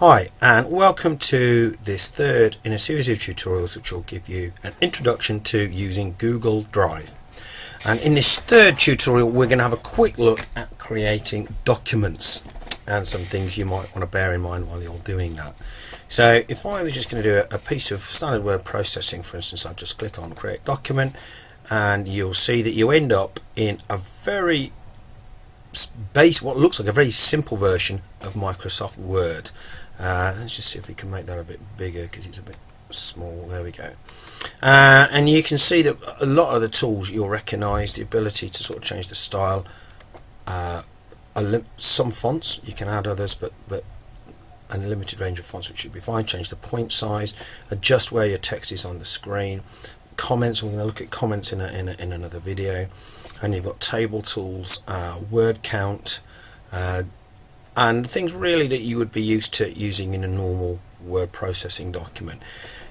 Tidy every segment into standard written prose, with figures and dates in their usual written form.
Hi and welcome to this third in a series of tutorials which will give you an introduction to using Google Drive. And in this third tutorial we're going to have a quick look at creating documents and some things you might want to bear in mind while you're doing that. So if I was just going to do a piece of standard word processing, for instance, I'll just click on create document and you'll see that you end up in a very what looks like a very simple version of Microsoft Word. Let's just see if we can make that a bit bigger because it's a bit small. There we go. And you can see that a lot of the tools you'll recognize the ability to sort of change the style. Some fonts you can add others, but a limited range of fonts which should be fine. Change the point size, adjust where your text is on the screen. Comments, we're going to look at comments in another video. And you've got table tools, word count, and things really that you would be used to using in a normal word processing document.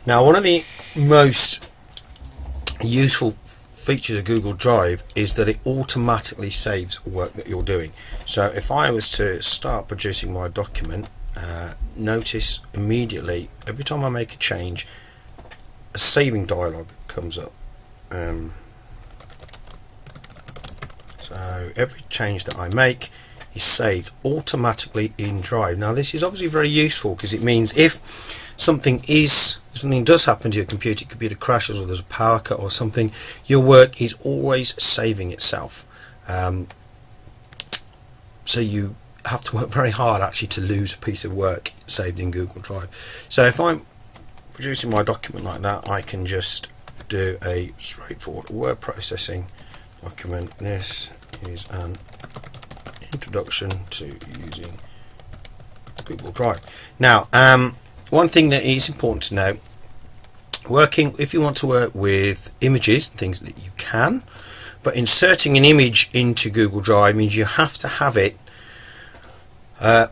Now, one of the most useful features of Google Drive is that it automatically saves work that you're doing. So if I was to start producing my document, notice immediately every time I make a change, a saving dialog comes up. So every change that I make is saved automatically in Drive. Now this is obviously very useful because it means if something does happen to your computer crashes or there's a power cut or something, your work is always saving itself. So you have to work very hard actually to lose a piece of work saved in Google Drive. So if I'm producing my document like that, I can just do a straightforward word processing document. This is an introduction to using Google Drive. Now, one thing that is important to know, if you want to work with images and things that you can, but inserting an image into Google Drive means you have to have it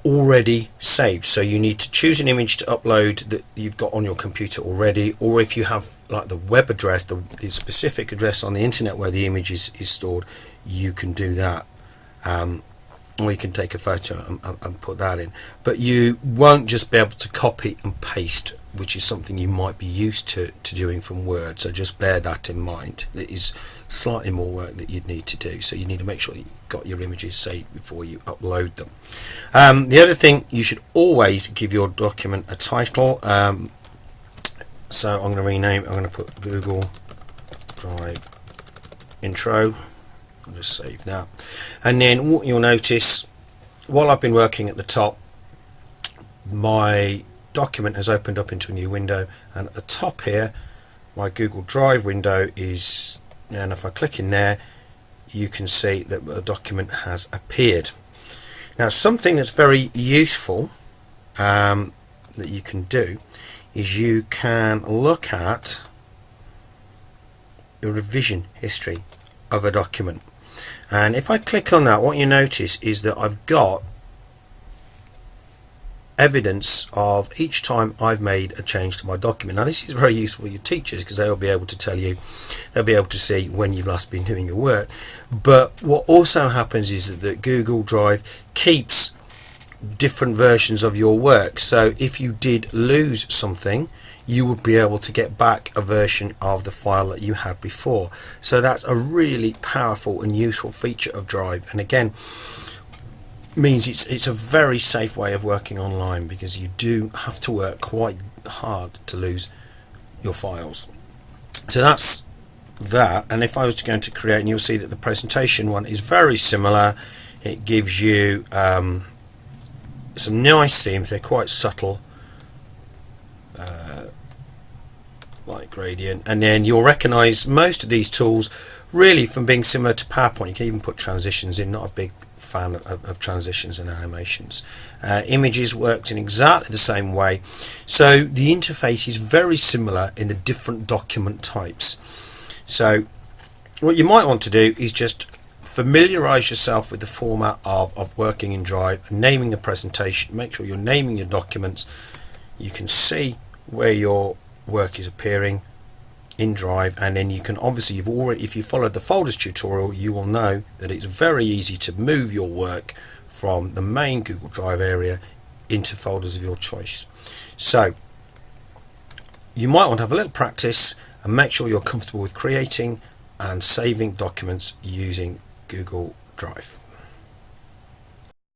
already saved. So you need to choose an image to upload that you've got on your computer already, or if you have like the web address, the specific address on the internet where the image is stored, you can do that. Or you can take a photo and put that in, but you won't just be able to copy and paste, which is something you might be used to doing from Word. So just bear that in mind. It is slightly more work that you'd need to do, so you need to make sure that you've got your images saved before you upload them. The other thing, you should always give your document a title. So I'm going to rename, I'm going to put Google Drive Intro. I'll just save that, and then what you'll notice while I've been working at the top, my document has opened up into a new window, and at the top here my Google Drive window is, and if I click in there you can see that the document has appeared. Now something that's very useful that you can do is you can look at the revision history of a document, and if I click on that, what you notice is that I've got evidence of each time I've made a change to my document. Now this is very useful for your teachers because they'll be able to tell you, they'll be able to see when you've last been doing your work. But what also happens is that Google Drive keeps different versions of your work, so if you did lose something, you would be able to get back a version of the file that you had before. So that's a really powerful and useful feature of Drive, and again means it's a very safe way of working online because you do have to work quite hard to lose your files. So that's that. And if I was going to create, and you'll see that the presentation one is very similar. It gives you some nice themes. They're quite subtle, like gradient, and then you'll recognize most of these tools really from being similar to PowerPoint. You can even put transitions in. Not a big fan of transitions and animations. Images works in exactly the same way, so the interface is very similar in the different document types. So what you might want to do is just familiarize yourself with the format of working in Drive and naming the presentation. Make sure you're naming your documents. You can see where your work is appearing in Drive, and then you can obviously, if you followed the folders tutorial, you will know that it's very easy to move your work from the main Google Drive area into folders of your choice. So you might want to have a little practice and make sure you're comfortable with creating and saving documents using Google Drive.